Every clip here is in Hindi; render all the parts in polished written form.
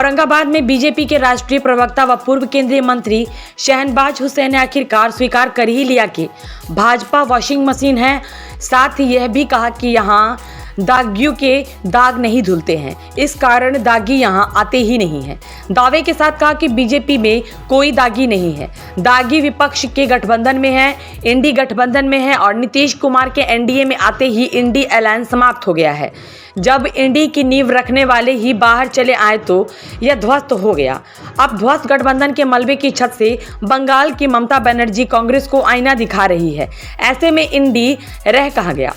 औरंगाबाद में बीजेपी के राष्ट्रीय प्रवक्ता व पूर्व केंद्रीय मंत्री शहनबाज हुसैन ने आखिरकार स्वीकार कर ही लिया कि भाजपा वॉशिंग मशीन है। साथ ही यह भी कहा कि यहां दागियों के दाग नहीं धुलते हैं, इस कारण दागी यहां आते ही नहीं हैं। दावे के साथ कहा कि बीजेपी में कोई दागी नहीं है, दागी विपक्ष के गठबंधन में है, इंडी गठबंधन में है और नीतीश कुमार के एनडीए में आते ही इंडी अलायंस समाप्त हो गया है। जब इंडी की नींव रखने वाले ही बाहर चले आए तो यह ध्वस्त हो गया। अब ध्वस्त गठबंधन के मलबे की छत से बंगाल की ममता बनर्जी कांग्रेस को आईना दिखा रही है। ऐसे में इंडी रह कहा गया।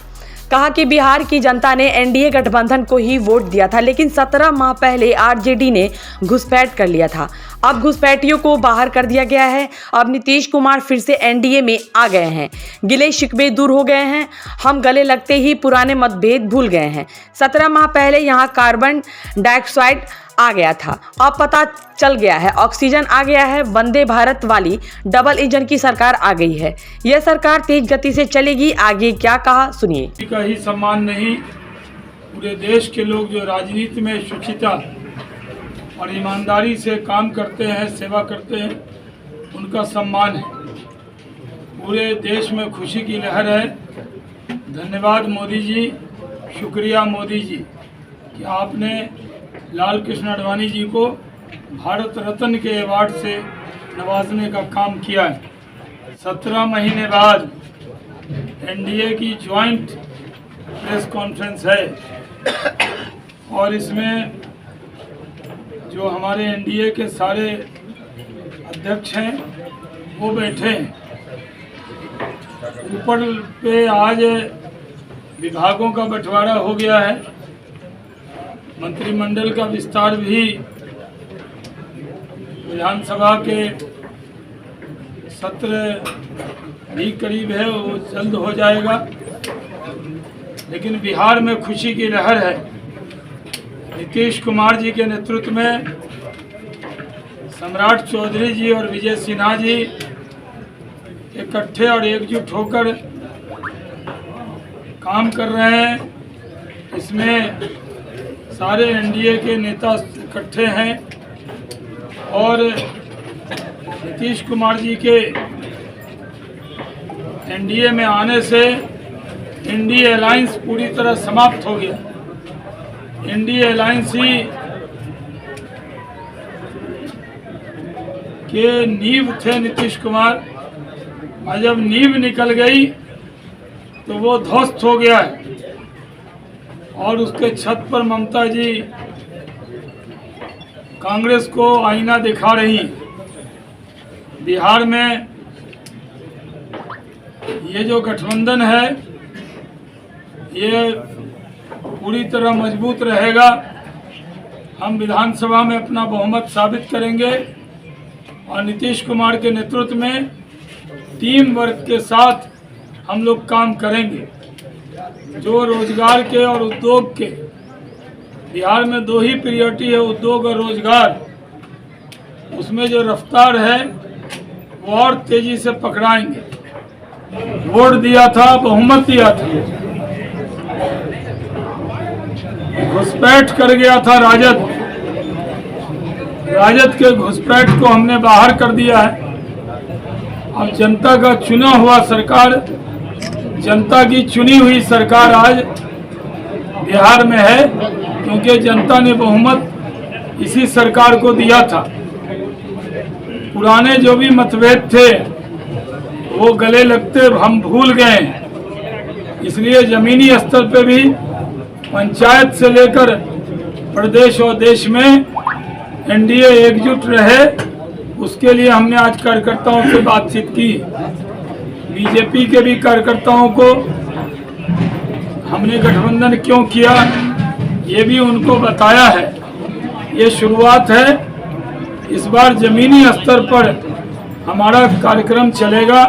कहा कि बिहार की जनता ने एनडीए गठबंधन को ही वोट दिया था, लेकिन 17 माह पहले आरजेडी ने घुसपैठ कर लिया था। अब घुसपैठियों को बाहर कर दिया गया है। अब नीतीश कुमार फिर से एनडीए में आ गए हैं। गिले शिकवे दूर हो गए हैं। हम गले लगते ही पुराने मतभेद भूल गए हैं। 17 माह पहले यहाँ कार्बन डाइऑक्साइड आ गया था, अब पता चल गया है ऑक्सीजन आ गया है। वंदे भारत वाली डबल इंजन की सरकार आ गई है। यह सरकार तेज गति से चलेगी। आगे क्या कहा सुनिए। का ही सम्मान नहीं, पूरे देश के लोग जो राजनीति में शुचिता और ईमानदारी से काम करते हैं, सेवा करते हैं, उनका सम्मान है। पूरे देश में खुशी की लहर है। धन्यवाद मोदी जी, शुक्रिया मोदी जी कि आपने लाल कृष्ण आडवाणी जी को भारत रत्न के अवार्ड से नवाजने का काम किया है। 17 महीने बाद एनडीए की ज्वाइंट प्रेस कॉन्फ्रेंस है और इसमें जो हमारे एनडीए के सारे अध्यक्ष हैं वो बैठे हैं। ऊपर पे आज विभागों का बंटवारा हो गया है, मंत्रिमंडल का विस्तार भी विधानसभा के सत्र भी करीब है, वो जल्द हो जाएगा। लेकिन बिहार में खुशी की लहर है। नीतीश कुमार जी के नेतृत्व में सम्राट चौधरी जी और विजय सिन्हा जी इकट्ठे और एकजुट होकर काम कर रहे हैं। इसमें सारे एनडीए के नेता इकट्ठे हैं और नीतीश कुमार जी के एनडीए में आने से इंडी अलायंस पूरी तरह समाप्त हो गया। इंडी अलायंस ही के नींव थे नीतीश कुमार, और जब नींव निकल गई तो वो ध्वस्त हो गया है और उसके छत पर ममता जी कांग्रेस को आईना दिखा रही। बिहार में ये जो गठबंधन है ये पूरी तरह मजबूत रहेगा। हम विधानसभा में अपना बहुमत साबित करेंगे और नीतीश कुमार के नेतृत्व में टीम वर्क के साथ हम लोग काम करेंगे। जो रोजगार के और उद्योग के, बिहार में दो ही प्रियोरिटी है, उद्योग और रोजगार। उसमें जो रफ्तार है वो और तेजी से पकड़ाएंगे। वोट दिया था, बहुमत दिया था, घुसपैठ कर गया था राजद। राजद के घुसपैठ को हमने बाहर कर दिया है। अब जनता का चुना हुआ सरकार, जनता की चुनी हुई सरकार आज बिहार में है, क्योंकि जनता ने बहुमत इसी सरकार को दिया था। पुराने जो भी मतभेद थे वो गले लगते हम भूल गए। इसलिए जमीनी स्तर पे भी पंचायत से लेकर प्रदेश और देश में एनडीए एकजुट रहे, उसके लिए हमने आज कार्यकर्ताओं से बातचीत की। बीजेपी के भी कार्यकर्ताओं को हमने गठबंधन क्यों किया ये भी उनको बताया है। ये शुरुआत है। इस बार जमीनी स्तर पर हमारा कार्यक्रम चलेगा।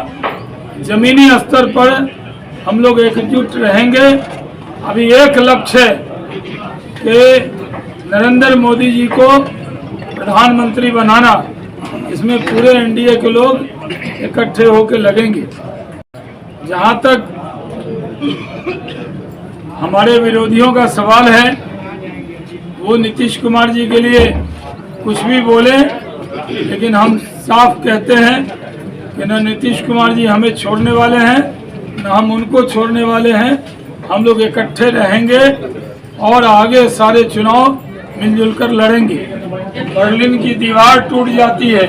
जमीनी स्तर पर हम लोग एकजुट रहेंगे। अभी एक लक्ष्य है कि नरेंद्र मोदी जी को प्रधानमंत्री बनाना। इसमें पूरे एनडीए के लोग इकट्ठे होकर लगेंगे। जहाँ तक हमारे विरोधियों का सवाल है, वो नीतीश कुमार जी के लिए कुछ भी बोले, लेकिन हम साफ कहते हैं कि न नीतीश कुमार जी हमें छोड़ने वाले हैं, न हम उनको छोड़ने वाले हैं। हम लोग इकट्ठे रहेंगे और आगे सारे चुनाव मिलजुल कर लड़ेंगे। बर्लिन की दीवार टूट जाती है,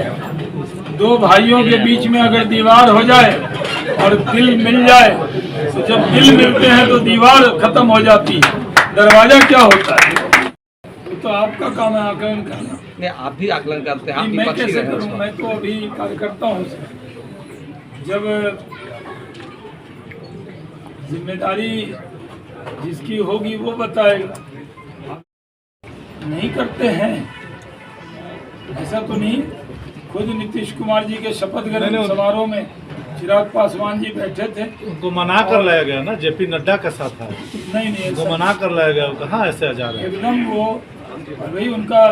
दो भाइयों के बीच में अगर दीवार हो जाए और दिल मिल जाए, तो जब दिल मिलते हैं तो दीवार खत्म हो जाती है, दरवाजा क्या होता है। तो आपका काम है आकलन करना। नहीं, आप भी आकलन करते हैं, आप मैं विपक्षी कैसे रहे हैं करूं, उसमें। मैं तो अभी कार्यकर्ता हूं। जब जिम्मेदारी जिसकी होगी वो बताएगा। नहीं करते हैं ऐसा तो नहीं। खुद नीतीश कुमार जी के शपथ ग्रहण समारोह में चिराग पासवान जी बैठे थे, उनको मना कर लाया गया ना, जेपी नड्डा के साथ है। नहीं उनको ऐसा मना कर लाया गया, वो कहाँ ऐसे जा रहे हैं। एकदम वो भाई उनका